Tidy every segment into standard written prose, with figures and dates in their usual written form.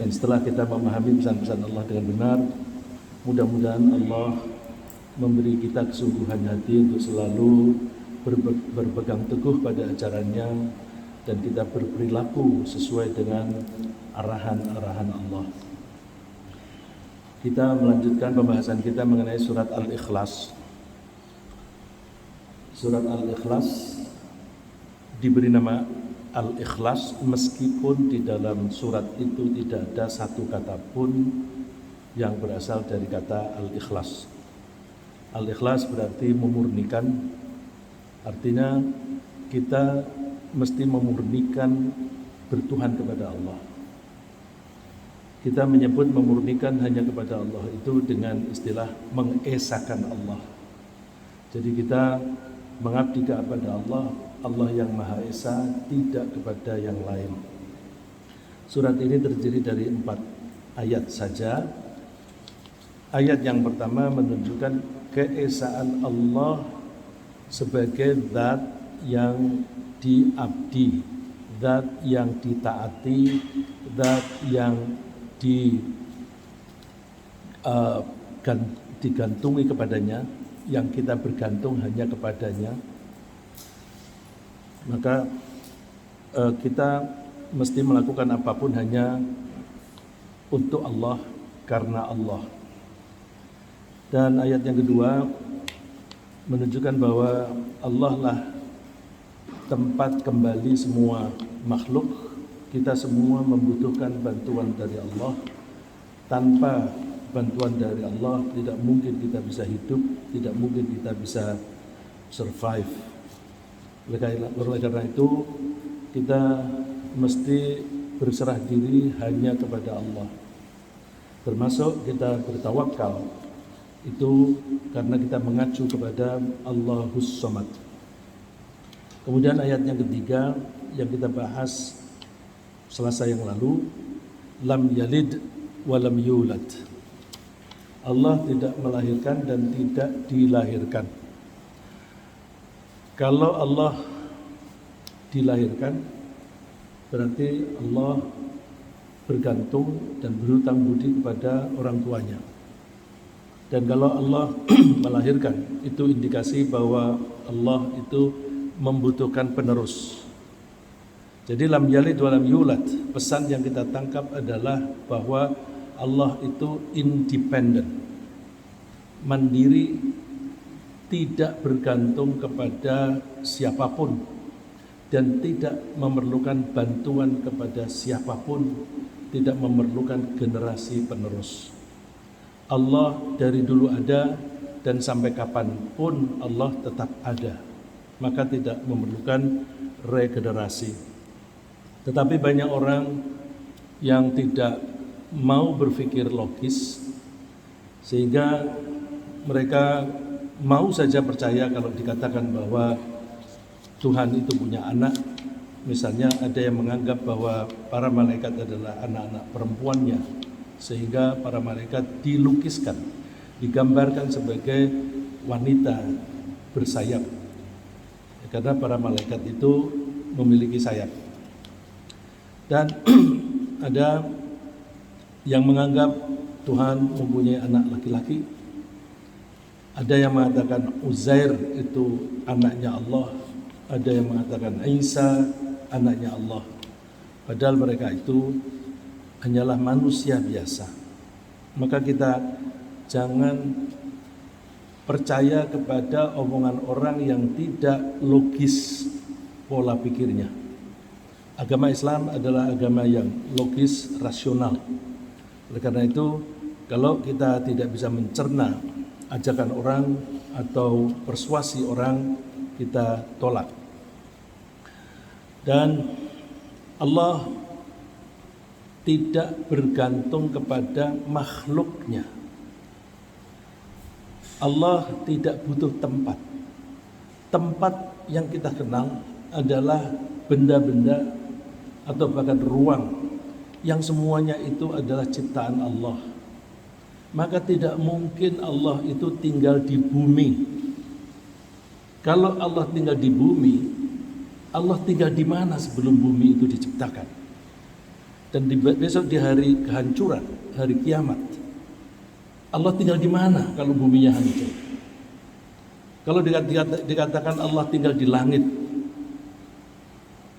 Dan setelah kita memahami pesan-pesan Allah dengan benar, mudah-mudahan Allah memberi kita kesungguhan hati untuk selalu berpegang teguh pada ajarannya, dan kita berperilaku sesuai dengan arahan-arahan Allah. Kita melanjutkan pembahasan kita mengenai surat Al-Ikhlas. Surat Al-Ikhlas diberi nama Al-Ikhlas meskipun di dalam surat itu tidak ada satu kata pun yang berasal dari kata Al-Ikhlas. Al-Ikhlas berarti memurnikan, artinya kita mesti memurnikan bertuhan kepada Allah. Kita menyebut memurnikan hanya kepada Allah itu dengan istilah mengesakan Allah. Jadi kita mengabdi kepada Allah, Allah yang Maha Esa, tidak kepada yang lain. Surat ini terdiri dari 4 ayat saja. Ayat yang pertama menunjukkan keesaan Allah sebagai zat yang diabdi, zat yang ditaati, zat yang digantungi kepadanya, yang kita bergantung hanya kepadanya. Maka kita mesti melakukan apapun hanya untuk Allah, karena Allah. Dan ayat yang kedua menunjukkan bahwa Allah lah tempat kembali semua makhluk. Kita semua membutuhkan bantuan dari Allah. Tanpa bantuan dari Allah tidak mungkin kita bisa hidup, tidak mungkin kita bisa survive. Oleh karena itu kita mesti berserah diri hanya kepada Allah. Termasuk kita bertawakal itu karena kita mengacu kepada Allahus Samad. Kemudian ayat yang ketiga yang kita bahas Selasa yang lalu, lam yalid walam yulad. Allah tidak melahirkan dan tidak dilahirkan. Kalau Allah dilahirkan, berarti Allah bergantung dan berhutang budi kepada orang tuanya. Dan kalau Allah melahirkan, itu indikasi bahwa Allah itu membutuhkan penerus. Jadi lam yalid wa lam yulad, pesan yang kita tangkap adalah bahwa Allah itu independen, mandiri, tidak bergantung kepada siapapun dan tidak memerlukan bantuan kepada siapapun, tidak memerlukan generasi penerus. Allah dari dulu ada dan sampai kapanpun Allah tetap ada, maka tidak memerlukan regenerasi. Tetapi banyak orang yang tidak mau berpikir logis, sehingga mereka mau saja percaya kalau dikatakan bahwa Tuhan itu punya anak. Misalnya ada yang menganggap bahwa para malaikat adalah anak-anak perempuannya, sehingga para malaikat dilukiskan, digambarkan sebagai wanita bersayap, karena para malaikat itu memiliki sayap. Dan ada yang menganggap Tuhan mempunyai anak laki-laki. Ada yang mengatakan Uzair itu anaknya Allah, ada yang mengatakan Isa anaknya Allah. Padahal mereka itu hanyalah manusia biasa. Maka kita jangan percaya kepada omongan orang yang tidak logis pola pikirnya. Agama Islam adalah agama yang logis, rasional. Oleh karena itu, kalau kita tidak bisa mencerna ajakan orang atau persuasi orang, kita tolak. Dan Allah tidak bergantung kepada makhluknya. Allah tidak butuh tempat. Tempat yang kita kenal adalah benda-benda atau bahkan ruang yang semuanya itu adalah ciptaan Allah. Maka tidak mungkin Allah itu tinggal di bumi. Kalau Allah tinggal di bumi, Allah tinggal di mana sebelum bumi itu diciptakan? Dan besok di hari kehancuran, hari kiamat, Allah tinggal di mana kalau buminya hancur? Kalau dikatakan Allah tinggal di langit,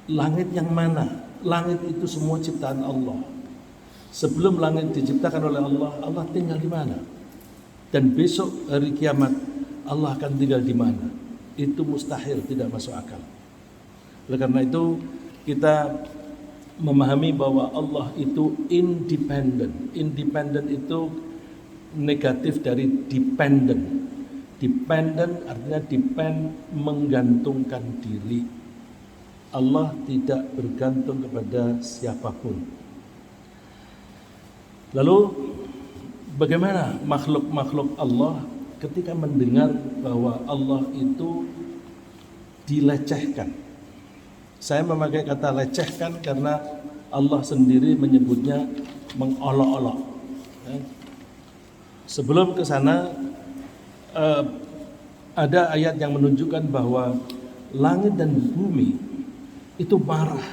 langit yang mana? Langit itu semua ciptaan Allah. Sebelum langit diciptakan oleh Allah, Allah tinggal di mana? Dan besok hari kiamat, Allah akan tinggal di mana? Itu mustahil, tidak masuk akal. Oleh karena itu kita memahami bahwa Allah itu independen. Independen itu negatif dari dependent. Dependent artinya depend, menggantungkan diri. Allah tidak bergantung kepada siapapun. Lalu bagaimana makhluk-makhluk Allah ketika mendengar bahwa Allah itu dilecehkan? Saya memakai kata lecehkan karena Allah sendiri menyebutnya mengolok-olok. Sebelum ke sana ada ayat yang menunjukkan bahwa langit dan bumi itu marah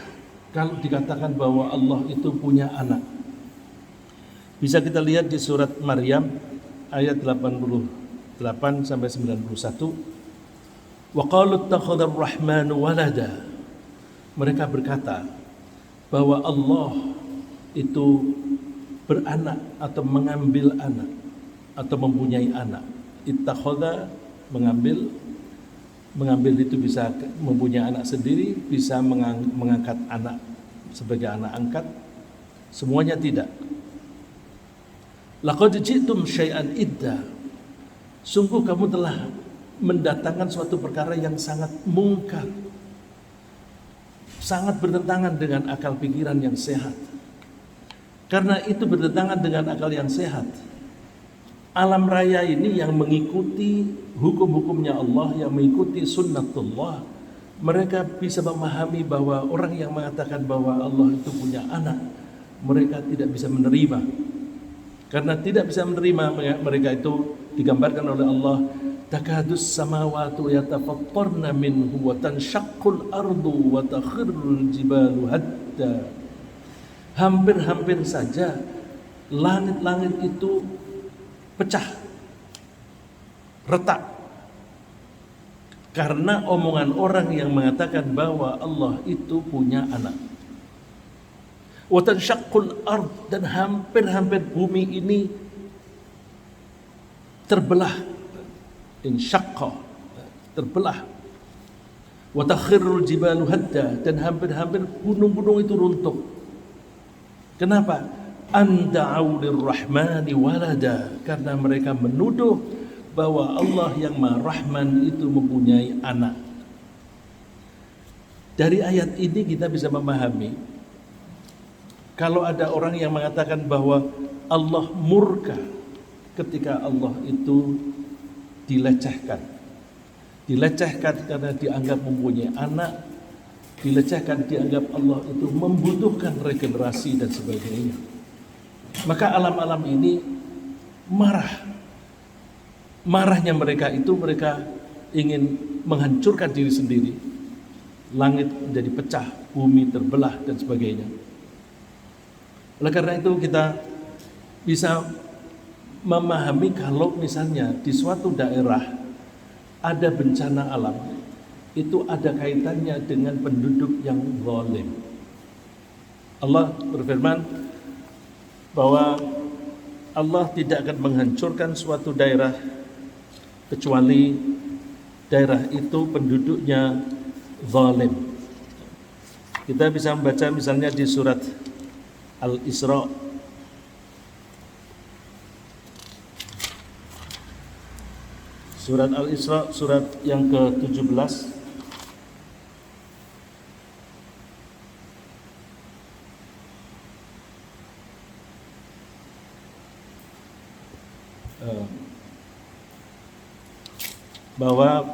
kalau dikatakan bahwa Allah itu punya anak. Bisa kita lihat di surat Maryam ayat 88 sampai 91. Wa qalu ittakhadha ar-rahmanu walada. Mereka berkata bahwa Allah itu beranak atau mengambil anak atau mempunyai anak. Ittakhadha, mengambil itu bisa mempunyai anak sendiri, bisa mengangkat anak sebagai anak angkat, semuanya tidak. Laqad ji'tum syai'an idda. Sungguh kamu telah mendatangkan suatu perkara yang sangat mungkar, sangat bertentangan dengan akal pikiran yang sehat. Karena itu bertentangan dengan akal yang sehat. Alam raya ini yang mengikuti hukum-hukumnya Allah, yang mengikuti sunnatullah, mereka bisa memahami bahwa orang yang mengatakan bahwa Allah itu punya anak, mereka tidak bisa menerima. Karena tidak bisa menerima, mereka itu digambarkan oleh Allah, takadus samawati yatafattarna minhu wa tanshaqqul ardu wa takhirrul jibalu hadda. Hampir-hampir saja langit-langit itu pecah, retak, karena omongan orang yang mengatakan bahwa Allah itu punya anak. Wa tanshaqqul ard, dan hampir-hampir bumi ini terbelah, insyaqqa, terbelah. Wa takhirrul jibalu hadda, dan hampir-hampir gunung-gunung itu runtuh. Kenapa? Anda'u lirrahmani walada, karena mereka menuduh bahwa Allah yang Maha Rahman itu mempunyai anak. Dari ayat ini kita bisa memahami kalau ada orang yang mengatakan bahwa Allah murka ketika Allah itu dilecehkan. Dilecehkan karena dianggap mempunyai anak, dilecehkan dianggap Allah itu membutuhkan regenerasi dan sebagainya. Maka alam-alam ini marah. Marahnya mereka itu, mereka ingin menghancurkan diri sendiri. Langit menjadi pecah, bumi terbelah dan sebagainya. Oleh karena itu kita bisa memahami kalau misalnya di suatu daerah ada bencana alam, itu ada kaitannya dengan penduduk yang zalim. Allah berfirman bahwa Allah tidak akan menghancurkan suatu daerah kecuali daerah itu penduduknya zalim. Kita bisa membaca misalnya di surat Al-Isra surat Al-Isra, surat yang ke-17, bahwa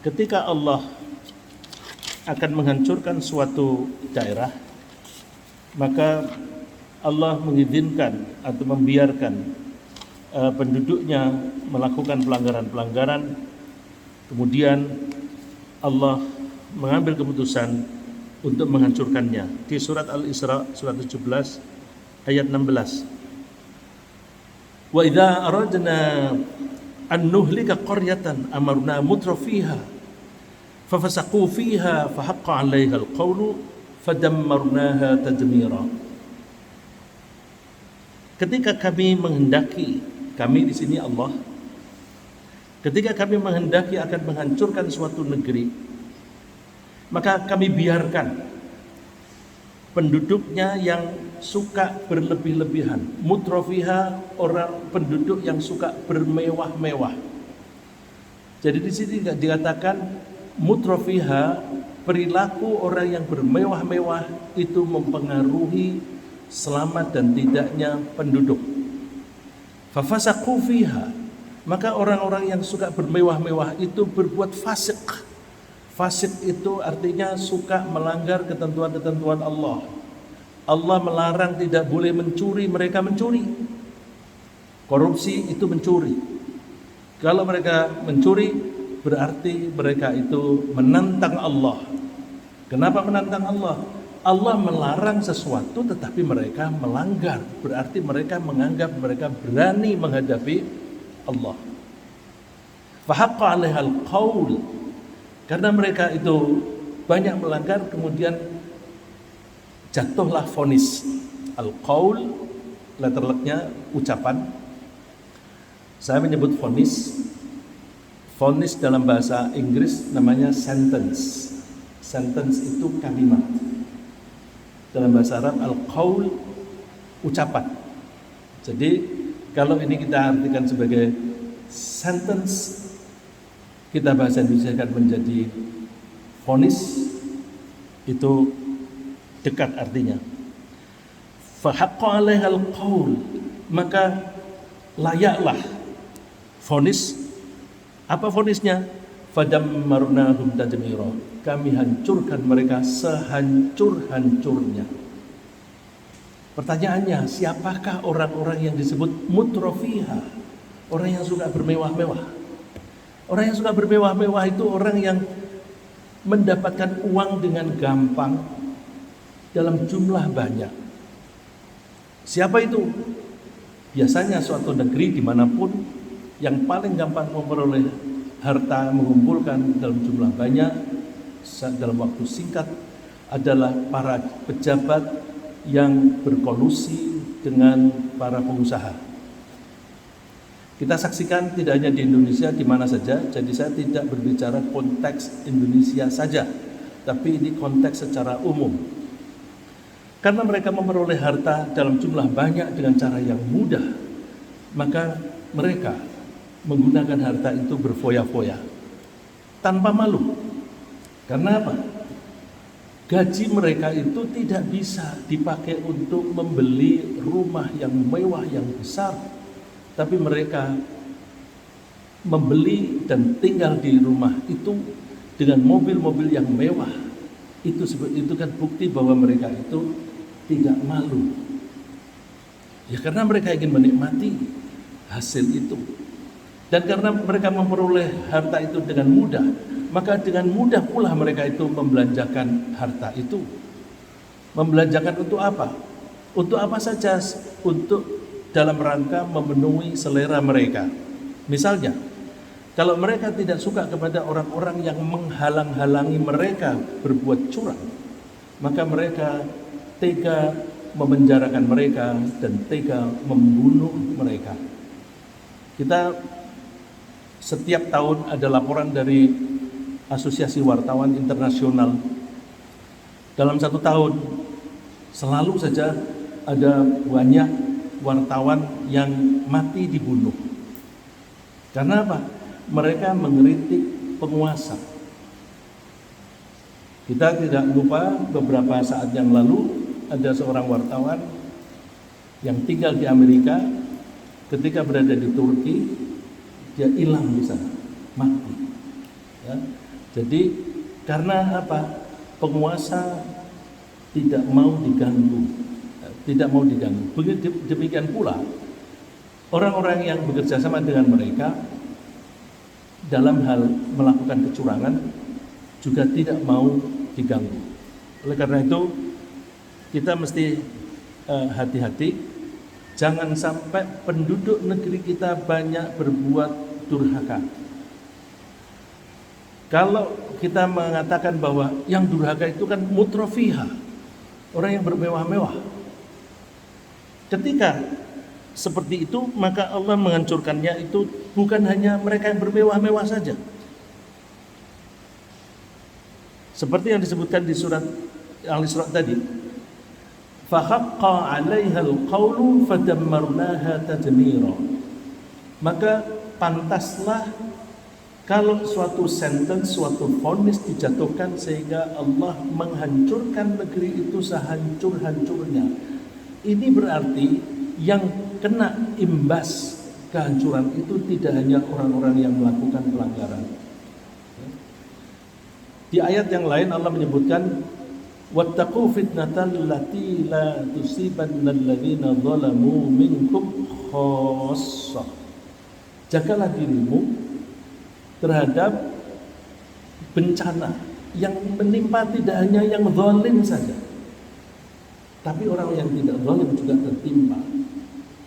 ketika Allah akan menghancurkan suatu daerah, maka Allah mengizinkan atau membiarkan penduduknya melakukan pelanggaran-pelanggaran. Kemudian Allah mengambil keputusan untuk menghancurkannya. Di surat Al-Isra surat 17 ayat 16. Wa idza aradna an nuhlika qaryatan amarna mutrafiha fafasaqu fiha fahaqqa 'alaiha al-qawlu fadammarnaha tadmira. Ketika kami menghendaki, kami di sini Allah, ketika kami menghendaki akan menghancurkan suatu negeri, maka kami biarkan penduduknya yang suka berlebih-lebihan. Mutrafiha, orang penduduk yang suka bermewah-mewah. Jadi di sini dikatakan mutrafiha, perilaku orang yang bermewah-mewah itu mempengaruhi selamat dan tidaknya penduduk. Fafasaqu fiha, maka orang-orang yang suka bermewah-mewah itu berbuat fasik. Fasik itu artinya suka melanggar ketentuan-ketentuan Allah. Allah melarang tidak boleh mencuri, mereka mencuri. Korupsi itu mencuri. Kalau mereka mencuri, berarti mereka itu menantang Allah. Kenapa menantang Allah? Allah melarang sesuatu tetapi mereka melanggar. Berarti mereka menganggap mereka berani menghadapi Allah. Fahaqqa 'alaihal qaul. Karena mereka itu banyak melanggar, kemudian jatuhlah vonis. Al-qaul, letter luck-nya ucapan. Saya menyebut vonis. Vonis dalam bahasa Inggris namanya sentence. Sentence itu kalimat. Dalam bahasa Arab al-qaul, ucapan. Jadi kalau ini kita artikan sebagai sentence, kita bahasa Indonesia akan menjadi vonis, itu dekat artinya. Fahaqqa 'alaihal qaul, maka layaklah vonis. Apa vonisnya? Fadammarnahum tadmira, kami hancurkan mereka sehancur-hancurnya. Pertanyaannya, siapakah orang-orang yang disebut mutrafiha? Orang yang suka bermewah-mewah. Orang yang suka bermewah-mewah itu orang yang mendapatkan uang dengan gampang dalam jumlah banyak. Siapa itu? Biasanya suatu negeri dimanapun yang paling gampang memperoleh harta, mengumpulkan dalam jumlah banyak dalam waktu singkat adalah para pejabat yang berkolusi dengan para pengusaha. Kita saksikan tidak hanya di Indonesia, di mana saja. Jadi saya tidak berbicara konteks Indonesia saja, tapi ini konteks secara umum. Karena mereka memperoleh harta dalam jumlah banyak dengan cara yang mudah, maka mereka menggunakan harta itu berfoya-foya tanpa malu. Karena apa? Gaji mereka itu tidak bisa dipakai untuk membeli rumah yang mewah, yang besar, tapi mereka membeli dan tinggal di rumah itu dengan mobil-mobil yang mewah. Itu kan bukti bahwa mereka itu tidak malu. Ya karena mereka ingin menikmati hasil itu. Dan karena mereka memperoleh harta itu dengan mudah, maka dengan mudah pula mereka itu membelanjakan harta itu. Membelanjakan untuk apa? Untuk apa saja? Untuk dalam rangka memenuhi selera mereka. Misalnya, kalau mereka tidak suka kepada orang-orang yang menghalang-halangi mereka berbuat curang, maka mereka tega memenjarakan mereka dan tega membunuh mereka. Kita setiap tahun ada laporan dari Asosiasi Wartawan Internasional. Dalam satu tahun selalu saja ada banyak wartawan yang mati dibunuh. Karena apa? Mereka mengkritik penguasa. Kita tidak lupa beberapa saat yang lalu ada seorang wartawan yang tinggal di Amerika, ketika berada di Turki dia hilang di sana, mati. Ya. Jadi karena apa? Penguasa tidak mau diganggu, tidak mau diganggu. Demikian pula orang-orang yang bekerja sama dengan mereka dalam hal melakukan kecurangan juga tidak mau diganggu. Oleh karena itu kita mesti hati-hati, jangan sampai penduduk negeri kita banyak berbuat durhaka. Kalau kita mengatakan bahwa yang durhaka itu kan mutrofiha, orang yang bermewah-mewah. Ketika seperti itu, maka Allah menghancurkannya itu bukan hanya mereka yang bermewah-mewah saja. Seperti yang disebutkan di surat Al-Isra tadi, fahaqqa 'alaiha al-qawlu fadammarnaha tadmira. Maka pantaslah kalau suatu sentence, suatu vonis dijatuhkan sehingga Allah menghancurkan negeri itu sehancur-hancurnya. Ini berarti yang kena imbas kehancuran itu tidak hanya orang-orang yang melakukan pelanggaran. Di ayat yang lain Allah menyebutkan wattaqu fitnatan allati la tusibanna alladziina zalamu minkum khassah. Jagalah dirimu terhadap bencana yang menimpa tidak hanya yang zalim saja, tapi orang yang tidak zalim juga tertimpa.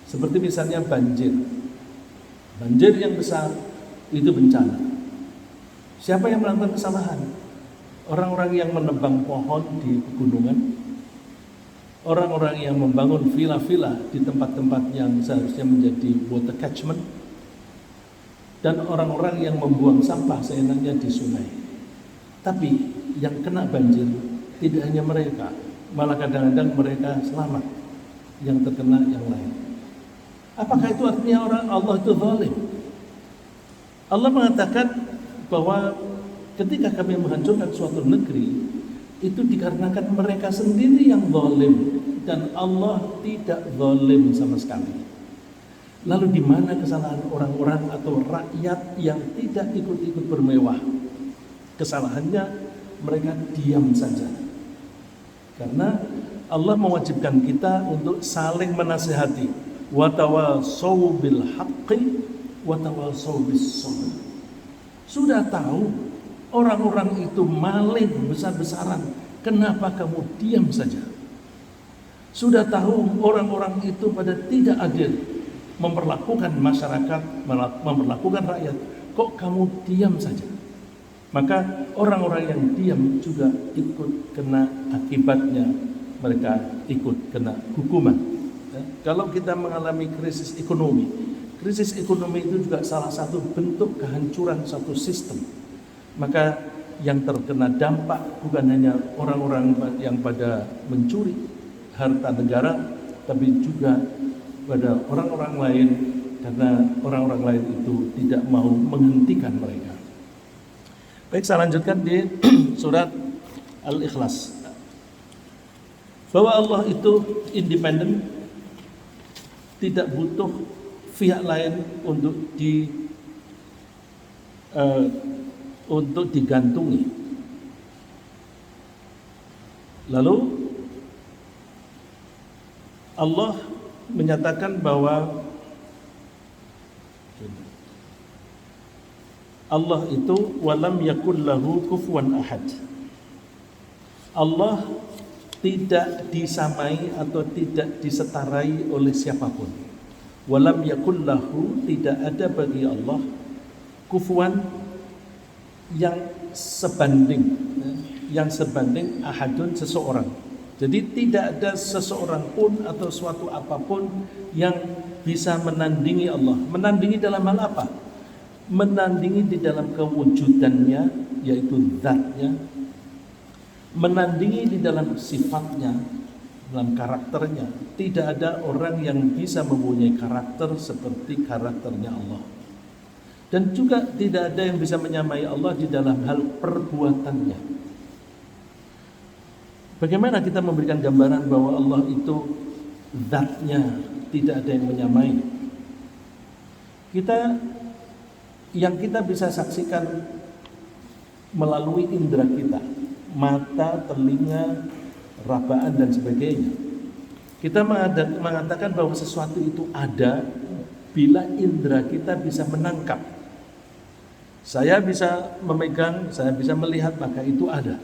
Seperti misalnya banjir. Banjir yang besar itu bencana. Siapa yang melakukan kesalahan? Orang-orang yang menebang pohon di pegunungan, orang-orang yang membangun villa-villa di tempat-tempat yang seharusnya menjadi water catchment, dan orang-orang yang membuang sampah seenaknya di sungai. Tapi yang kena banjir tidak hanya mereka, malah kadang-kadang mereka selamat, yang terkena yang lain. Apakah itu artinya orang Allah itu zalim? Allah mengatakan bahwa ketika kami menghancurkan suatu negeri, itu dikarenakan mereka sendiri yang zalim dan Allah tidak zalim sama sekali. Lalu di mana kesalahan orang-orang atau rakyat yang tidak ikut-ikut bermewah? Kesalahannya mereka diam saja. Karena Allah mewajibkan kita untuk saling menasihati. Wa tawassaw bil haqqi wa tawassaw bis sabr. Sudah tahu orang-orang itu maling besar-besaran, kenapa kamu diam saja? Sudah tahu orang-orang itu pada tidak adil, memperlakukan masyarakat, memperlakukan rakyat, kok kamu diam saja? Maka orang-orang yang diam juga ikut kena akibatnya, mereka ikut kena hukuman. Kalau kita mengalami krisis ekonomi itu juga salah satu bentuk kehancuran satu sistem. Maka yang terkena dampak bukan hanya orang-orang yang pada mencuri harta negara, tapi juga pada orang-orang lain, karena orang-orang lain itu tidak mau menghentikan mereka. Baik, saya lanjutkan di surat Al-Ikhlas. Bahwa Allah itu independen, tidak butuh pihak lain untuk digantungi. Lalu Allah menyatakan bahwa Allah itu walam yakul lahu kufuwan ahad. Allah tidak disamai atau tidak disetarai oleh siapapun. Walam yakul lahu, tidak ada bagi Allah kufuwan yang sebanding ahadun, seseorang. Jadi tidak ada seseorang pun atau suatu apapun yang bisa menandingi Allah. Menandingi dalam hal apa? Menandingi di dalam kewujudannya, yaitu zatnya. Menandingi di dalam sifatnya, dalam karakternya. Tidak ada orang yang bisa mempunyai karakter seperti karakternya Allah. Dan juga tidak ada yang bisa menyamai Allah di dalam hal perbuatannya. Bagaimana kita memberikan gambaran bahwa Allah itu zatnya tidak ada yang menyamai? Yang kita bisa saksikan melalui indera kita, mata, telinga, rabaan dan sebagainya. Kita mengatakan bahwa sesuatu itu ada bila indera kita bisa menangkap. Saya bisa memegang, saya bisa melihat, maka itu ada.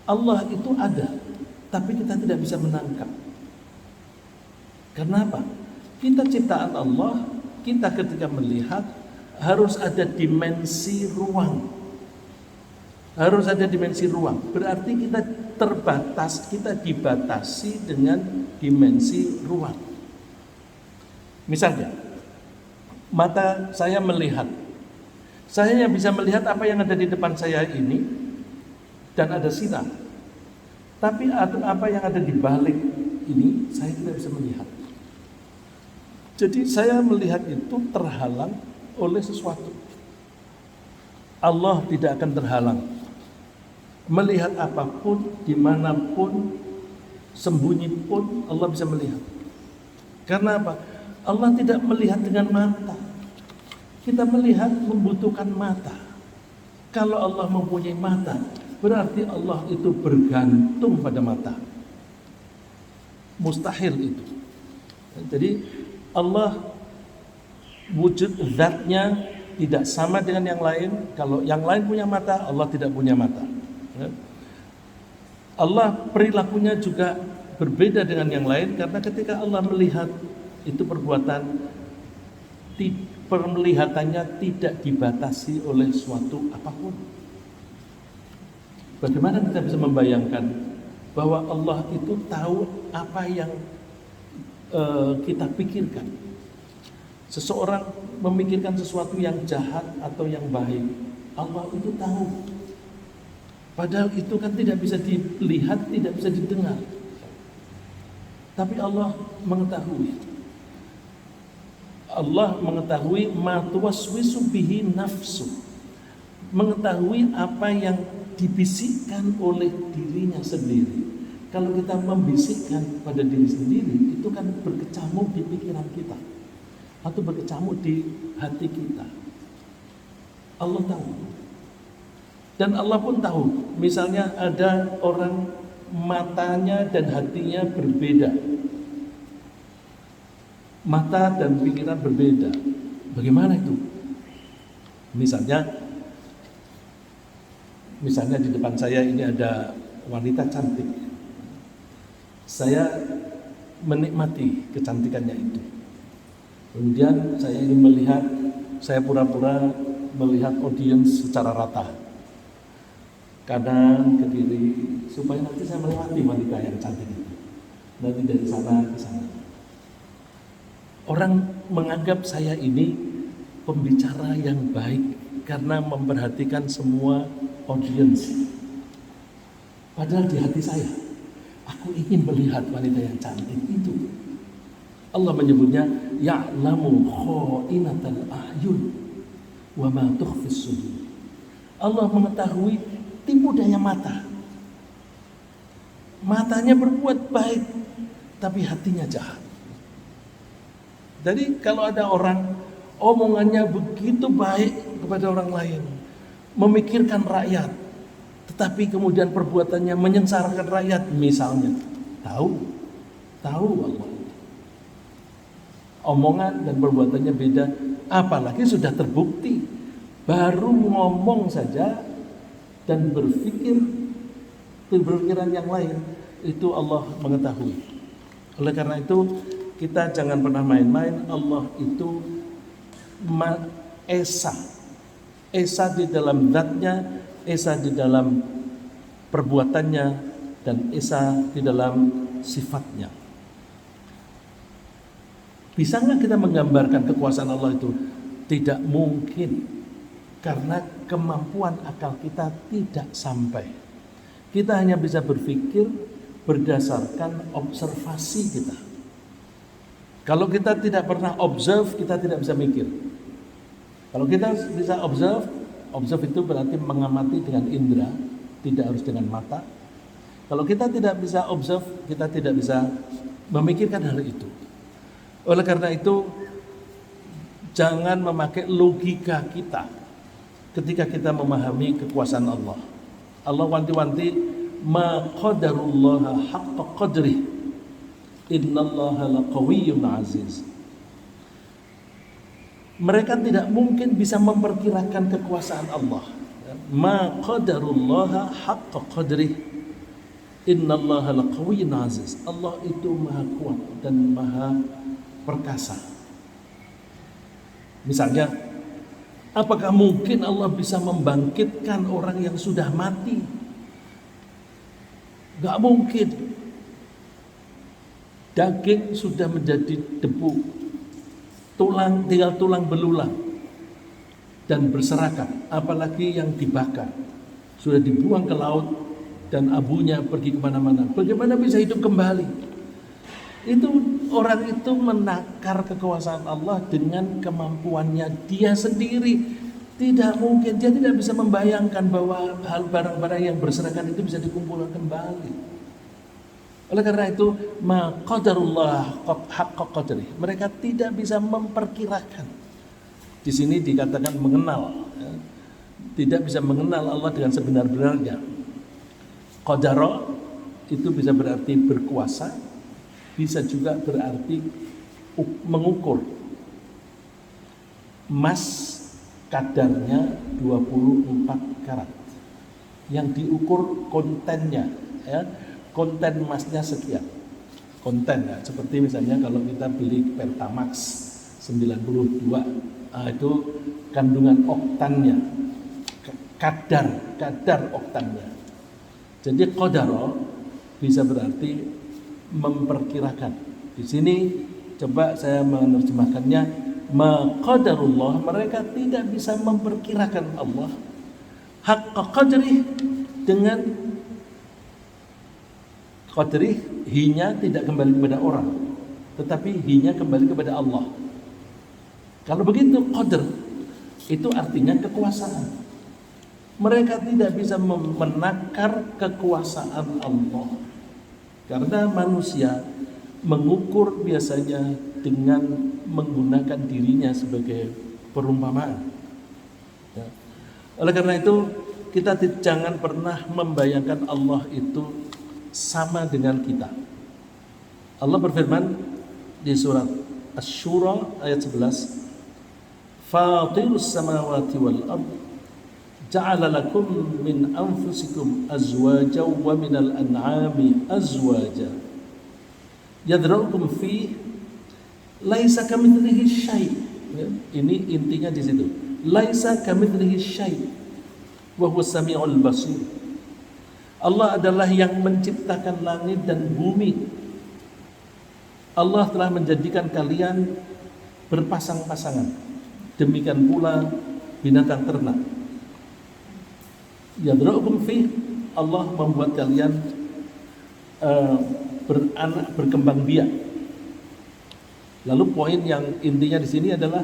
Allah itu ada, tapi kita tidak bisa menangkap. Karena apa? Kita ciptaan Allah, kita ketika melihat harus ada dimensi ruang. Harus ada dimensi ruang. Berarti kita terbatas, kita dibatasi dengan dimensi ruang. Misalnya, mata saya melihat. Saya hanya bisa melihat apa yang ada di depan saya ini dan ada sinar. Tapi apa yang ada di balik ini saya tidak bisa melihat. Jadi saya melihat itu terhalang oleh sesuatu. Allah tidak akan terhalang. Melihat apapun, dimanapun, sembunyi pun Allah bisa melihat. Karena apa? Allah tidak melihat dengan mata. Kita melihat membutuhkan mata. Kalau Allah mempunyai mata, berarti Allah itu bergantung pada mata. Mustahil itu. Jadi Allah wujud zatnya tidak sama dengan yang lain. Kalau yang lain punya mata, Allah tidak punya mata. Allah perilakunya juga berbeda dengan yang lain, karena ketika Allah melihat itu perbuatan, penglihatannya tidak dibatasi oleh suatu apapun. Bagaimana kita bisa membayangkan bahwa Allah itu tahu apa yang kita pikirkan? Seseorang memikirkan sesuatu yang jahat atau yang baik, Allah itu tahu. Padahal itu kan tidak bisa dilihat, tidak bisa didengar. Tapi Allah mengetahui. Allah mengetahui ma tuwaswisu bihi nafsu. Mengetahui apa yang dibisikkan oleh dirinya sendiri. Kalau kita membisikkan pada diri sendiri, itu kan berkecamuk di pikiran kita atau berkecamuk di hati kita. Allah tahu. Dan Allah pun tahu, misalnya ada orang matanya dan hatinya berbeda. Mata dan pikiran berbeda. Bagaimana itu? Misalnya di depan saya ini ada wanita cantik. Saya menikmati kecantikannya itu. Kemudian saya ingin melihat, saya pura-pura melihat audiens secara rata. Kanan ke kiri, supaya nanti saya melewati wanita yang cantik itu. Nanti dari sana ke sana. Orang menganggap saya ini pembicara yang baik karena memperhatikan semua audiens. Padahal di hati saya, aku ingin melihat wanita yang cantik itu. Allah menyebutnya ya'lamu kha'inatal a'yun wa ma tukhfis sudur. Allah mengetahui tipu daya mata. Matanya berbuat baik, tapi hatinya jahat. Jadi kalau ada orang omongannya begitu baik kepada orang lain, memikirkan rakyat, tetapi kemudian perbuatannya menyengsarakan rakyat, misalnya, tahu Allah. Omongan dan perbuatannya beda, apalagi sudah terbukti. Baru ngomong saja dan berpikiran yang lain, itu Allah mengetahui. Oleh karena itu kita jangan pernah main-main. Allah itu Esa di dalam zatnya, Esa di dalam perbuatannya, dan Esa di dalam sifatnya. Bisa nggak kita menggambarkan kekuasaan Allah itu? Tidak mungkin. Karena kemampuan akal kita tidak sampai. Kita hanya bisa berpikir berdasarkan observasi kita. Kalau kita tidak pernah observe, kita tidak bisa mikir. Kalau kita bisa observe itu berarti mengamati dengan indera, tidak harus dengan mata. Kalau kita tidak bisa observe, kita tidak bisa memikirkan hal itu. Oleh karena itu, jangan memakai logika kita ketika kita memahami kekuasaan Allah. Allah wanti-wanti, ma qadarullaha haqqa qadrih, innallaha laqawiyyun aziz. Mereka tidak mungkin bisa memperkirakan kekuasaan Allah. Ma qadarullaha haqqa qadrih, Innallaha laqawiyyun aziz. Allah itu maha kuat dan maha perkasa. Misalnya, apakah mungkin Allah bisa membangkitkan orang yang sudah mati? Gak mungkin. Daging sudah menjadi debu, tinggal tulang belulang dan berserakan, apalagi yang dibakar sudah dibuang ke laut dan abunya pergi kemana-mana. Bagaimana bisa hidup kembali? Itu orang itu menakar kekuasaan Allah dengan kemampuannya dia sendiri. Tidak mungkin, dia tidak bisa membayangkan bahwa hal barang-barang yang berserakan itu bisa dikumpulkan kembali. Oleh karena itu, ma qadarullah haqqa qadri. Mereka tidak bisa memperkirakan. Di sini dikatakan mengenal, ya. Tidak bisa mengenal Allah dengan sebenar-benarnya. Qadara itu bisa berarti berkuasa, bisa juga berarti mengukur. Emas kadarnya 24 karat. Yang diukur kontennya, ya. Konten emasnya sekian. Konten, ya. Seperti misalnya kalau kita beli Pertamax 92, itu kandungan oktannya, kadar oktannya. Jadi qadara bisa berarti memperkirakan. Di sini coba saya menerjemahkannya, maqadarullah, mereka tidak bisa memperkirakan Allah haqqa qadri, dengan qadri hinya tidak kembali kepada orang, tetapi hinya kembali kepada Allah. Kalau begitu qadr itu artinya kekuasaan. Mereka tidak bisa menakar kekuasaan Allah. Karena manusia mengukur biasanya dengan menggunakan dirinya sebagai perumpamaan. Ya. Oleh karena itu, kita jangan pernah membayangkan Allah itu sama dengan kita. Allah berfirman di surat Asy-Syura ayat 11, Fatirus samawati wal ardh ja'ala lakum min anfusikum azwaja wa minal an'ami azwaja yadra'ukum fi laisa kamitslihi syai'. Ini intinya di situ. Laisa kamitslihi syai' wa huwas samiul basir. Allah adalah yang menciptakan langit dan bumi. Allah telah menjadikan kalian berpasang-pasangan. Demikian pula binatang ternak. Yadra'ukum fi, Allah membuat kalian beranak, berkembang biak. Lalu poin yang intinya di sini adalah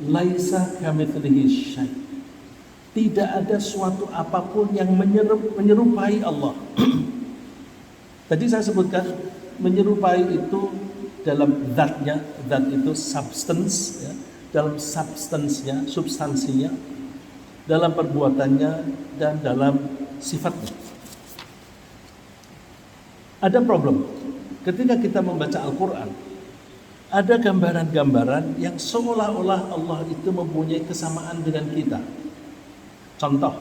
laisa kamitslihi syai'. Tidak ada suatu apapun yang menyerupai Allah. Tadi saya sebutkan menyerupai itu dalam zatnya, zat itu substance, ya, dalam substansinya, dalam perbuatannya, dan dalam sifatnya. Ada problem ketika kita membaca Al-Quran. Ada gambaran-gambaran yang seolah-olah Allah itu mempunyai kesamaan dengan kita. Contoh,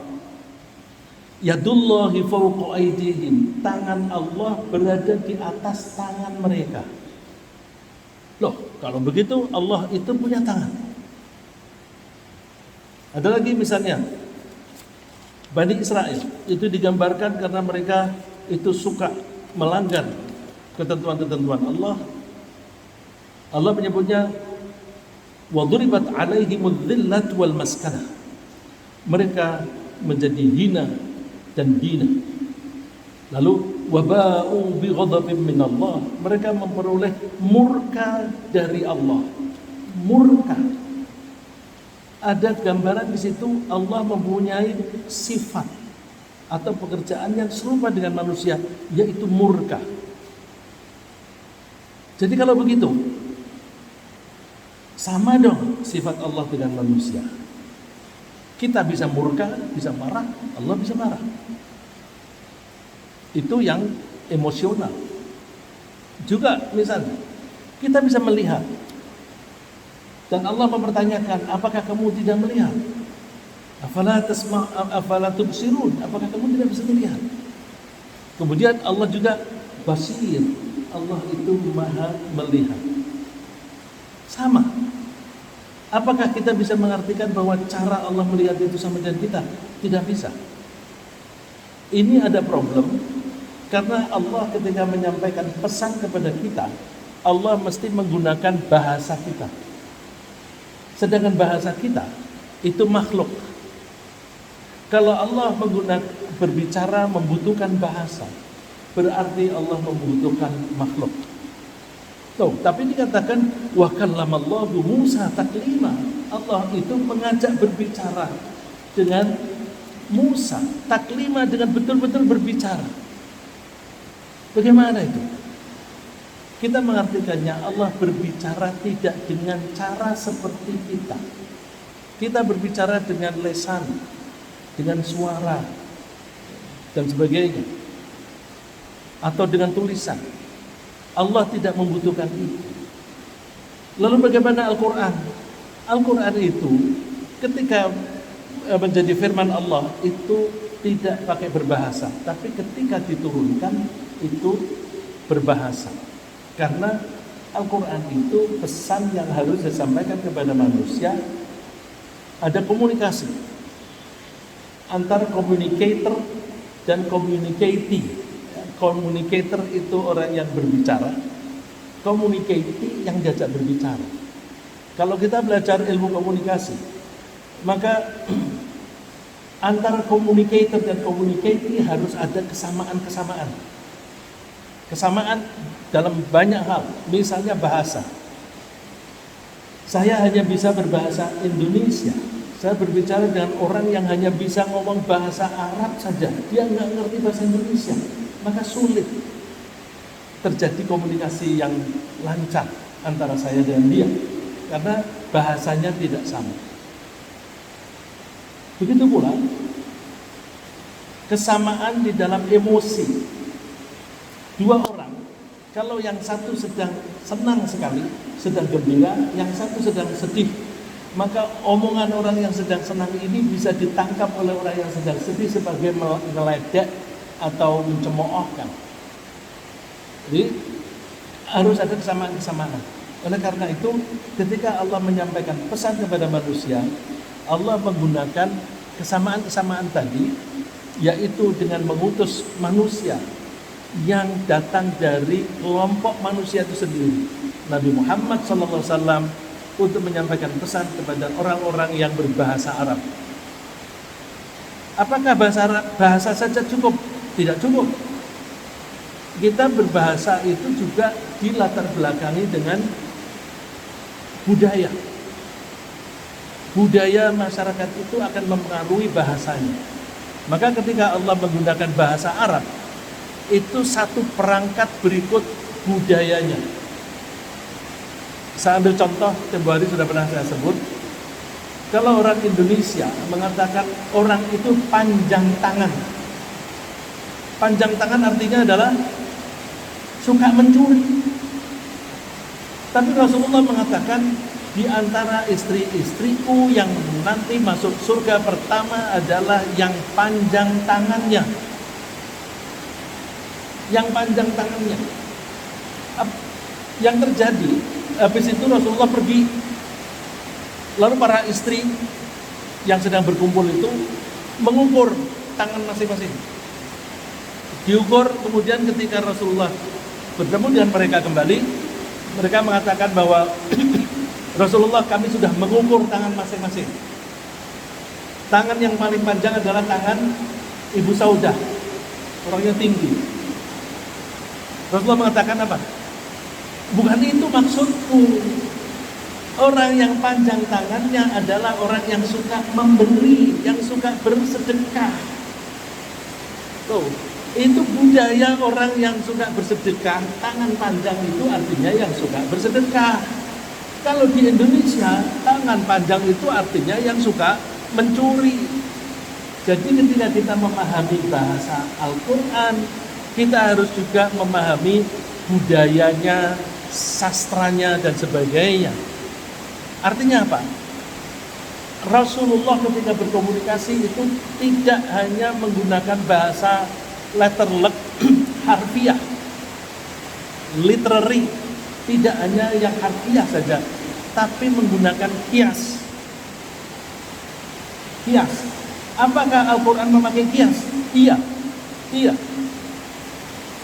yadullahi fawqa aydihim, tangan Allah berada di atas tangan mereka. Loh, kalau begitu Allah itu punya tangan. Ada lagi misalnya, Bani Israel itu digambarkan karena mereka itu suka melanggar ketentuan-ketentuan Allah. Allah menyebutnya waduribat alaihimudz dzillat wal maskanah. Mereka menjadi hina dan hina. Lalu waba'u bi ghadabin min Allah, mereka memperoleh murka dari Allah. Murka. Ada gambaran di situ Allah mempunyai sifat atau pekerjaan yang serupa dengan manusia, yaitu murka. Jadi kalau begitu, sama dong sifat Allah dengan manusia. Kita bisa murka, bisa marah, Allah bisa marah. Itu yang emosional. Juga misalnya, kita bisa melihat, dan Allah mempertanyakan, apakah kamu tidak melihat? Afala tubsirun, apakah kamu tidak bisa melihat? Kemudian Allah juga basir, Allah itu maha melihat. Sama. Apakah kita bisa mengartikan bahwa cara Allah melihat itu sama dengan kita? Tidak bisa. Ini ada problem, karena Allah ketika menyampaikan pesan kepada kita, Allah mesti menggunakan bahasa kita. Sedangkan bahasa kita itu makhluk. Kalau Allah berbicara membutuhkan bahasa, berarti Allah membutuhkan makhluk. Tuh, tapi dikatakan wa kallamallahu Musa taklima. Allah itu mengajak berbicara dengan Musa, taklima, dengan betul-betul berbicara. Bagaimana itu? Kita mengartikannya Allah berbicara tidak dengan cara seperti kita. Kita berbicara dengan lesan, dengan suara dan sebagainya, atau dengan tulisan. Allah tidak membutuhkan itu. Lalu bagaimana Al-Quran? Al-Quran itu ketika menjadi firman Allah itu tidak pakai berbahasa, tapi ketika diturunkan itu berbahasa. Karena Al-Quran itu pesan yang harus disampaikan kepada manusia. Ada komunikasi antara communicator dan communicating. Communicator itu orang yang berbicara, communicating yang diajak berbicara. Kalau kita belajar ilmu komunikasi, maka antara communicator dan communicating harus ada kesamaan-kesamaan. Kesamaan dalam banyak hal, misalnya bahasa. Saya hanya bisa berbahasa Indonesia. Saya berbicara dengan orang yang hanya bisa ngomong bahasa Arab saja, dia nggak ngerti bahasa Indonesia, maka sulit terjadi komunikasi yang lancar antara saya dengan dia, karena bahasanya tidak sama. Begitu pula kesamaan di dalam emosi. Dua orang, kalau yang satu sedang senang sekali, sedang gembira, yang satu sedang sedih, maka omongan orang yang sedang senang ini bisa ditangkap oleh orang yang sedang sedih sebagai meledek atau mencemoohkan. Jadi harus ada kesamaan-kesamaan. Oleh karena itu, ketika Allah menyampaikan pesan kepada manusia, Allah menggunakan kesamaan-kesamaan tadi, yaitu dengan mengutus manusia yang datang dari kelompok manusia itu sendiri, Nabi Muhammad SAW, untuk menyampaikan pesan kepada orang-orang yang berbahasa Arab. Apakah bahasa saja cukup? Tidak cukup. Kita berbahasa itu juga dilatar belakangi dengan budaya. Budaya masyarakat itu akan mempengaruhi bahasanya. Maka ketika Allah menggunakan bahasa Arab, itu satu perangkat berikut budayanya. Saya ambil contoh, tempoh hari sudah pernah saya sebut. Kalau orang Indonesia mengatakan orang itu panjang tangan. Panjang tangan artinya adalah suka mencuri. Tapi Rasulullah mengatakan di antara istri-istriku yang nanti masuk surga pertama adalah yang panjang tangannya. Yang panjang tangannya. Yang terjadi, habis itu Rasulullah pergi. Lalu para istri yang sedang berkumpul itu mengukur tangan masing-masing. Diukur, kemudian ketika Rasulullah bertemu dengan mereka kembali, mereka mengatakan bahwa Rasulullah, kami sudah mengukur tangan masing-masing. Tangan yang paling panjang adalah tangan Ibu Saudah, orangnya tinggi. Rasulullah mengatakan apa? Bukan itu maksudku. Orang yang panjang tangannya adalah orang yang suka memberi, yang suka bersedekah. Tuh, itu budaya orang yang suka bersedekah. Tangan panjang itu artinya yang suka bersedekah. Kalau di Indonesia, tangan panjang itu artinya yang suka mencuri. Jadi ketika kita memahami bahasa Al-Quran, kita harus juga memahami budayanya, sastranya, dan sebagainya. Artinya apa? Rasulullah ketika berkomunikasi itu tidak hanya menggunakan bahasa letterlek harfiah, literary, tidak hanya yang harfiah saja, tapi menggunakan kias. Kias. Apakah Al-Quran memakai kias? Iya.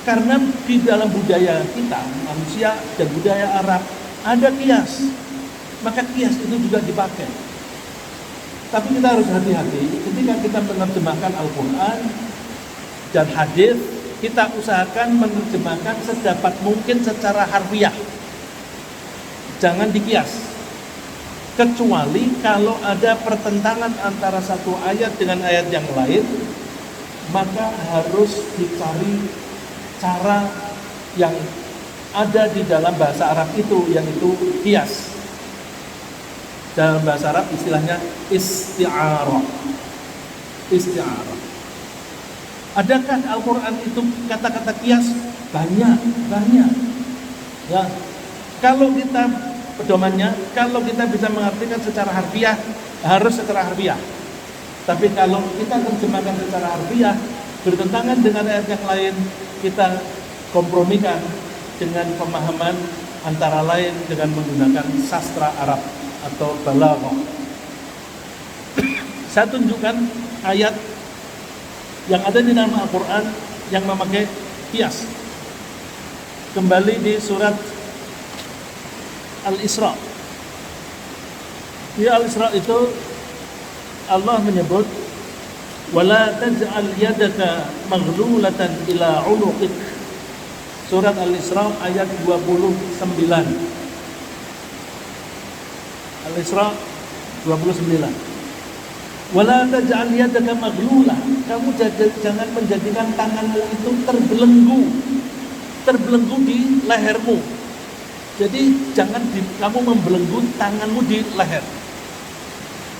Karena di dalam budaya kita, manusia dan budaya Arab, ada kias. Maka kias itu juga dipakai. Tapi kita harus hati-hati ketika kita menerjemahkan Al-Quran dan hadis, kita usahakan menerjemahkan sedapat mungkin secara harfiah. Jangan dikias. Kecuali kalau ada pertentangan antara satu ayat dengan ayat yang lain, maka harus dicari cara yang ada di dalam bahasa Arab itu, yang itu kias. Dalam bahasa Arab istilahnya isti'arah. Adakah Al-Quran itu kata-kata kias? Banyak. Ya. Kalau kita pedomannya, kalau kita bisa mengartikan secara harfiah, harus secara harfiah. Tapi kalau kita terjemahkan secara harfiah, bertentangan dengan ayat yang lain, kita kompromikan dengan pemahaman antara lain dengan menggunakan sastra Arab atau balaghah. Saya tunjukkan ayat yang ada di dalam Al-Quran yang memakai kias. Kembali di surat Al-Isra. Di Al-Isra itu Allah menyebut wala taj'al yadaka maghlulatan ila 'unuqik. Surat Al-Isra ayat 29. Al-Isra 29. Wala taj'al yadaka maghlulah. Kamu jangan menjadikan tanganmu itu terbelenggu di lehermu. Jadi jangan kamu membelenggu tanganmu di leher.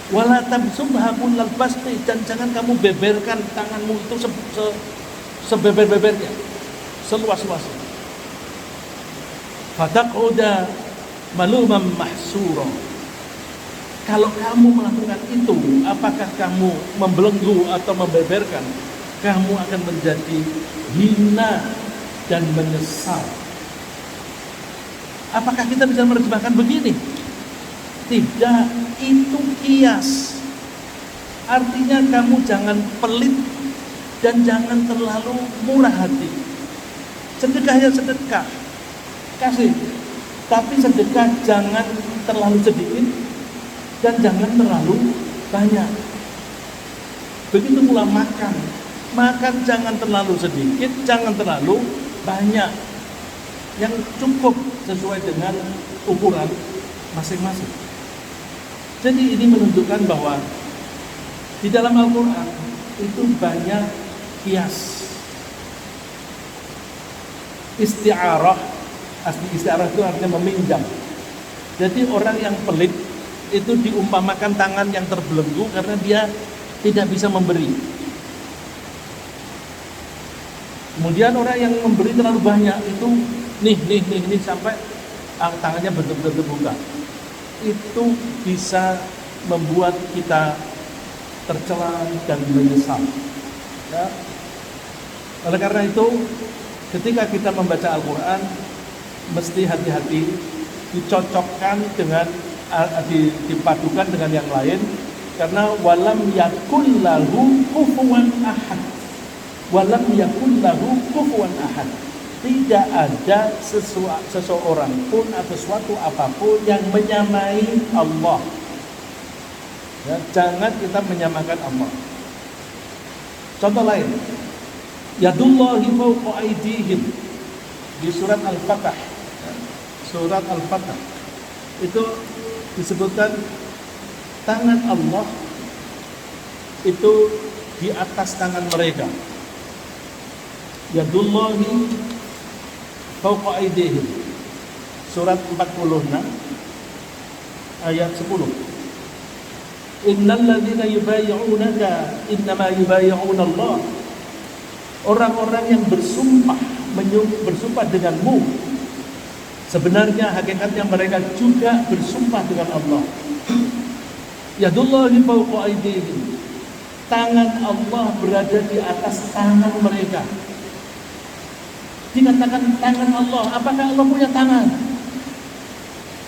Wala tabsumha kullal basti, dan jangan kamu beberkan tanganmu itu sebeber-bebernya, seluas-luasnya. Fataq'uda maluman mahsura. Kalau kamu melakukan itu, apakah kamu membelenggu atau membeberkan, kamu akan menjadi hina dan menyesal. Apakah kita bisa menerjemahkan begini? Tidak, itu kias. Artinya kamu jangan pelit dan jangan terlalu murah hati. Sedekah ya sedekah, kasih. Tapi sedekah jangan terlalu sedikit dan jangan terlalu banyak. Begitu pula makan. Makan jangan terlalu sedikit, jangan terlalu banyak. Yang cukup sesuai dengan ukuran masing-masing. Jadi ini menunjukkan bahwa di dalam Al-Quran itu banyak kias. Isti'arah, asli isti'arah itu artinya meminjam. Jadi orang yang pelit itu diumpamakan tangan yang terbelenggu karena dia tidak bisa memberi. Kemudian orang yang memberi terlalu banyak itu nih sampai tangannya betul-betul terbuka. Itu bisa membuat kita tercela dan menyesal. Ya. Oleh karena itu, ketika kita membaca Al-Quran, mesti hati-hati, dicocokkan dengan, dipadukan dengan yang lain, karena walam yakul lahu kufuwan ahad. Walam yakul lahu kufuwan ahad. Tidak ada seseorang pun atau suatu apapun yang menyamai Allah. Ya, jangan kita menyamakan Allah. Contoh lain, yadullahi fawqa aydihim di surat Al-Fatah. Surat Al-Fatah itu disebutkan tangan Allah itu di atas tangan mereka. Yadullahi fawqa aydihim. Surat 46 ayat 10. Innal ladzina yubayyi'unaka innama yubayyi'una Allah. Orang-orang yang bersumpah denganmu, sebenarnya hakikatnya mereka juga bersumpah dengan Allah. Yadullahi fawqa aydihim. Tangan Allah berada di atas tangan mereka. Dikatakan tangan Allah, apakah Allah punya tangan?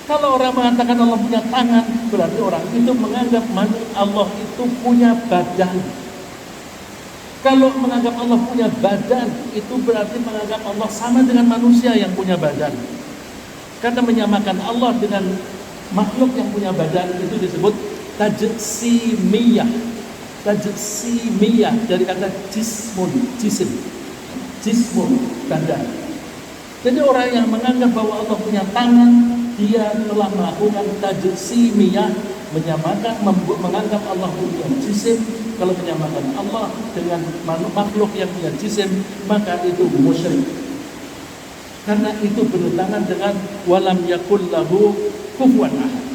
Kalau orang mengatakan Allah punya tangan, berarti orang itu menganggap Allah itu punya badan. Kalau menganggap Allah punya badan, itu berarti menganggap Allah sama dengan manusia yang punya badan. Karena menyamakan Allah dengan makhluk yang punya badan itu disebut tajsimiyah. Tajsimiyah dari kata jismun, jismun, badan. Jadi orang yang menganggap bahwa Allah punya tangan, dia telah melakukan tajsimiyah, menyamakan, menganggap Allah punya jisim. Kalau menyamakan Allah dengan makhluk yang punya jisim, maka itu musyrik. Karena itu bertentangan dengan walam yakul lahu kufuwan ahad.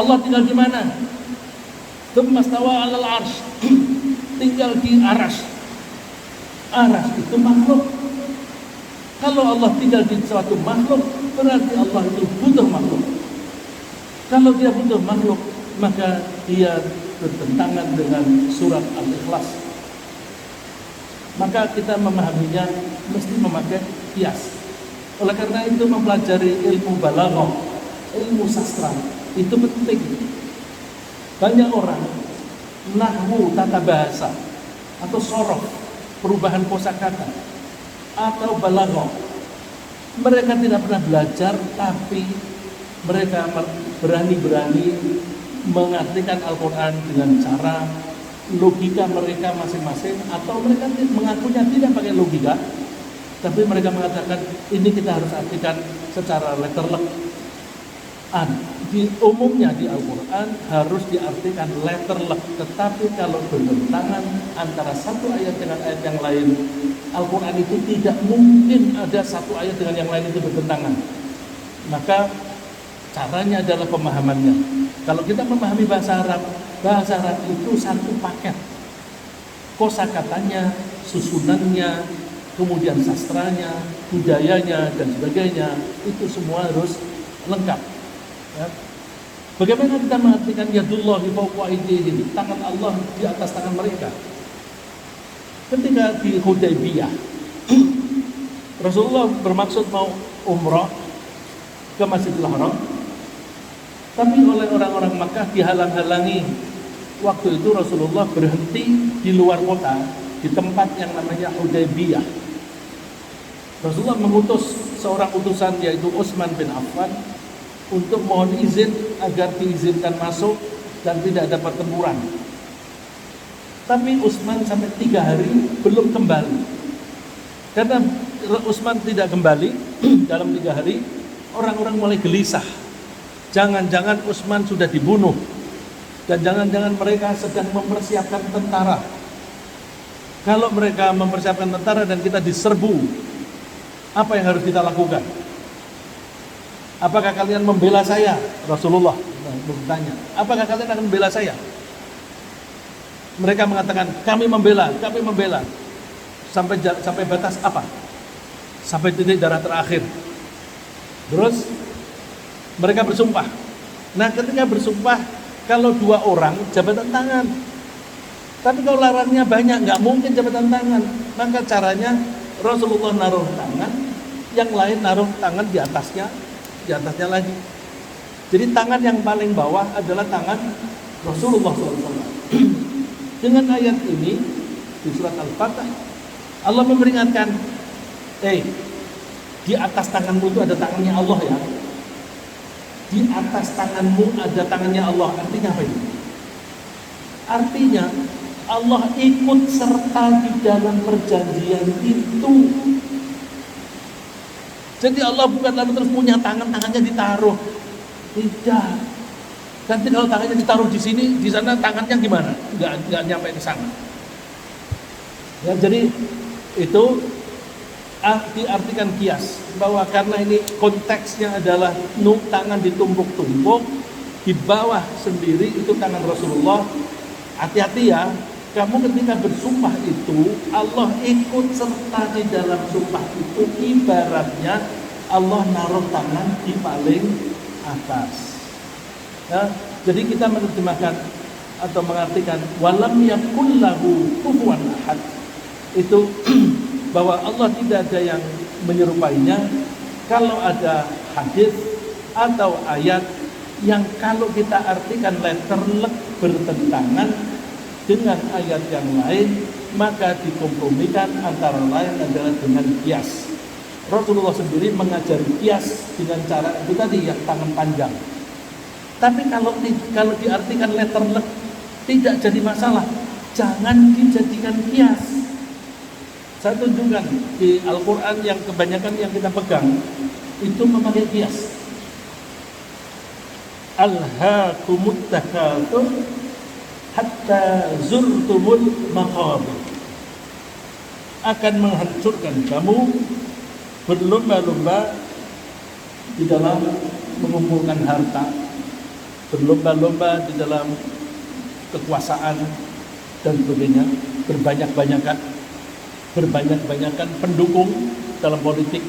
Allah tinggal di mana? Tsumma stawa 'alal 'arsy. Tinggal di arsy. Arsy itu makhluk. Kalau Allah tinggal di suatu makhluk, berarti Allah itu butuh makhluk. Kalau dia butuh makhluk, maka dia bertentangan dengan surat Al-Ikhlas. Maka kita memahaminya mesti memakai kias. Oleh karena itu mempelajari ilmu balaghah, ilmu sastra itu penting. Banyak orang nahwu tata bahasa atau sorof perubahan kosakata atau balaghah, mereka tidak pernah belajar, tapi mereka berani-berani mengartikan Al-Quran dengan cara logika mereka masing-masing, atau mereka mengakunya tidak pakai logika, tapi mereka mengatakan ini kita harus artikan secara letterlek. Di umumnya di Al-Quran harus diartikan letterlek, tetapi kalau bertentangan antara satu ayat dengan ayat yang lain, Al-Quran itu tidak mungkin ada satu ayat dengan yang lain itu bertentangan. Maka caranya adalah pemahamannya. Kalau kita memahami bahasa Arab itu satu paket. Kosakatanya, susunannya, kemudian sastranya, budayanya, dan sebagainya, itu semua harus lengkap. Ya. Bagaimana kita mengartikan yadullahi fawqa aydihim, tangan Allah di atas tangan mereka? Ketika di Hudaybiyah, Rasulullah bermaksud mau umrah ke Masjidil Haram, tapi oleh orang-orang Makkah dihalang-halangi. Waktu itu Rasulullah berhenti di luar kota, di tempat yang namanya Hudaybiyah. Rasulullah mengutus seorang utusan, yaitu Utsman bin Affan, untuk mohon izin agar diizinkan masuk dan tidak ada pertempuran. Tapi Utsman sampai 3 hari belum kembali. Karena Utsman tidak kembali dalam 3 hari, orang-orang mulai gelisah. Jangan-jangan Utsman sudah dibunuh, dan jangan-jangan mereka sedang mempersiapkan tentara. Kalau mereka mempersiapkan tentara dan kita diserbu, apa yang harus kita lakukan? Apakah kalian membela saya? Rasulullah bertanya, apakah kalian akan membela saya? Mereka mengatakan, kami membela. Sampai batas apa? Sampai titik darah terakhir. Terus mereka bersumpah. Nah, ketika bersumpah, kalau 2 orang jabatan tangan. Tapi kalau larangnya banyak, nggak mungkin jabatan tangan. Maka caranya Rasulullah naruh tangan, yang lain naruh tangan di atasnya lagi. Jadi tangan yang paling bawah adalah tangan Rasulullah SAW. Dengan ayat ini di surat Al-Fatah, Allah memperingatkan, di atas tanganmu itu ada tangannya Allah ya. Di atas tanganmu ada tangannya Allah. Artinya apa ini? Artinya Allah ikut serta di dalam perjanjian itu. Jadi Allah bukan lalu terus punya tangannya ditaruh. Tidak. Nanti kalau tangannya ditaruh di sini, di sana tangannya gimana? Enggak nyampe ke sana. Ya, jadi itu diartikan kias, bahwa karena ini konteksnya adalah tangan ditumpuk-tumpuk, di bawah sendiri itu tangan Rasulullah. Hati-hati ya, kamu ketika bersumpah itu Allah ikut serta di dalam sumpah itu. Ibaratnya Allah naruh tangan di paling atas ya. Jadi kita menerjemahkan atau mengartikan walam yakul lahu kufuwan ahad, itu bahwa Allah tidak ada yang menyerupainya. Kalau ada hadis atau ayat yang kalau kita artikan letterlek bertentangan dengan ayat yang lain, maka dikompromikan, antara lain adalah dengan kias. Rasulullah sendiri mengajari kias dengan cara itu tadi, yang tangan panjang. Tapi kalau diartikan letterlek tidak jadi masalah, jangan dijadikan kias. Saya tunjukkan di Al-Quran yang kebanyakan yang kita pegang itu memakai kias. Alhaakumut takatsur hatta zurtumul maqabir. Akan menghancurkan kamu berlomba-lomba di dalam mengumpulkan harta, berlomba-lomba di dalam kekuasaan dan sebagainya, berbanyak-banyakan pendukung dalam politik.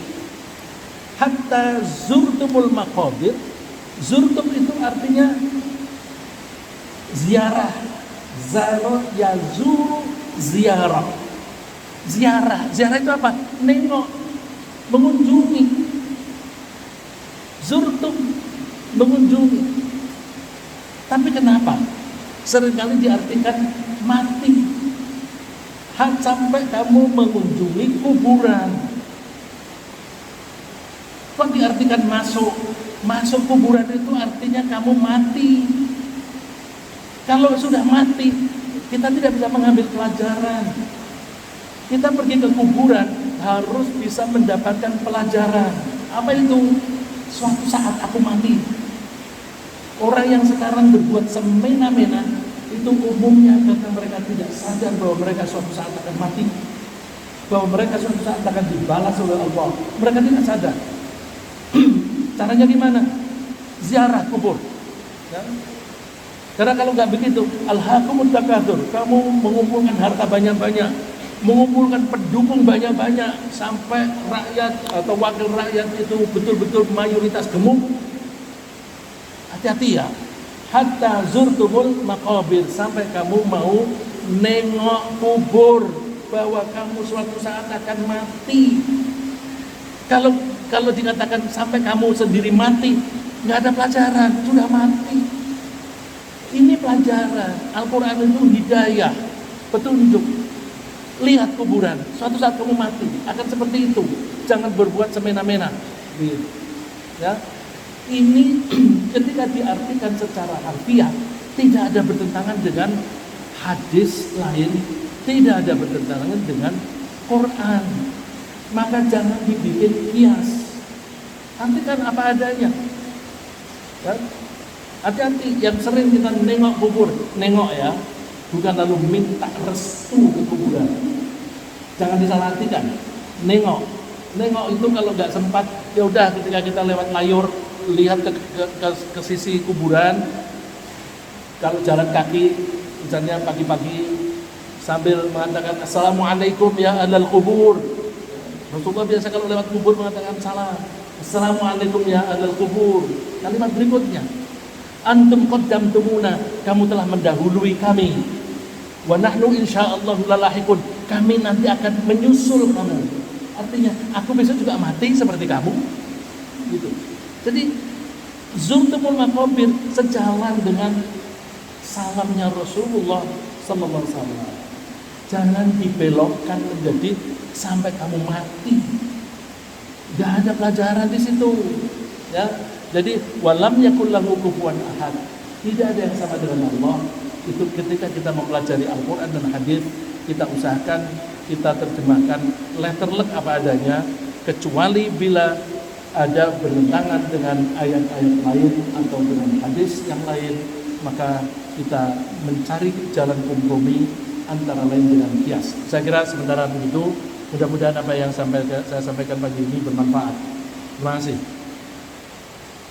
Hatta zurtumul maqabir. Zurtum itu artinya ziarah. Zaro yazuru ziarah. Ziarah itu apa? Nengok, mengunjungi. Zurtum, mengunjungi. Tapi kenapa seringkali diartikan mati? Sampai kamu mengunjungi kuburan. Kok diartikan masuk? Masuk kuburan itu artinya kamu mati. Kalau sudah mati, kita tidak bisa mengambil pelajaran. Kita pergi ke kuburan harus bisa mendapatkan pelajaran. Apa itu? Suatu saat aku mati. Orang yang sekarang berbuat semena-mena itu umumnya karena mereka tidak sadar bahwa mereka suatu saat akan mati, bahwa mereka suatu saat akan dibalas oleh Allah. Mereka tidak sadar. Caranya gimana? Ziarah kubur. Ya? Karena kalau nggak begitu, alhaakumut takatsur, kamu mengumpulkan harta banyak-banyak, mengumpulkan pendukung banyak-banyak, sampai rakyat atau wakil rakyat itu betul-betul mayoritas gemuk. Hati-hati ya. Hatta zurtumul maqabir, sampai kamu mau nengok kubur, bahwa kamu suatu saat akan mati. Kalau dikatakan sampai kamu sendiri mati, nggak ada pelajaran, sudah mati. Ini pelajaran. Al-Quran itu hidayah, petunjuk. Lihat kuburan, suatu saat kamu mati akan seperti itu. Jangan berbuat semena-mena. Ya. Ini ketika diartikan secara harfiah tidak ada bertentangan dengan hadis lain, tidak ada bertentangan dengan Quran. Maka jangan dibikin kias. Artikan apa adanya. Ya. Hati-hati yang sering kita nengok kubur, nengok ya, bukan lalu minta restu ke kuburan. Jangan disalahartikan. Nengok itu kalau nggak sempat, ya udah ketika kita lewat layur lihat ke sisi kuburan. Kalau jalan kaki, misalnya pagi-pagi sambil mengatakan assalamualaikum ya ahlal kubur. Rasulullah biasa kalau lewat kubur mengatakan salam, assalamualaikum ya ahlal kubur. Kalimat berikutnya, antum qaddamtumuna, kamu telah mendahului kami. Wa nahnu insyaallah lalahiqun, kami nanti akan menyusul kamu. Artinya aku besok juga mati seperti kamu. Gitu. Jadi zurtumul maqabir sejalan dengan salamnya Rasulullah sallallahu alaihi wasallam. Jangan dibelokkan menjadi sampai kamu mati. Enggak ada pelajaran di situ. Ya. Jadi walam yakul lahu kufuwan ahad. Tidak ada yang sama dengan Allah. Itu ketika kita mempelajari Al-Qur'an dan hadis, kita usahakan kita terjemahkan letterlek apa adanya, kecuali bila ada bertentangan dengan ayat-ayat lain atau dengan hadis yang lain, maka kita mencari jalan kompromi antara lain dengan kias. Saya kira sementara begitu, mudah-mudahan apa yang saya sampaikan pagi ini bermanfaat. Terima kasih.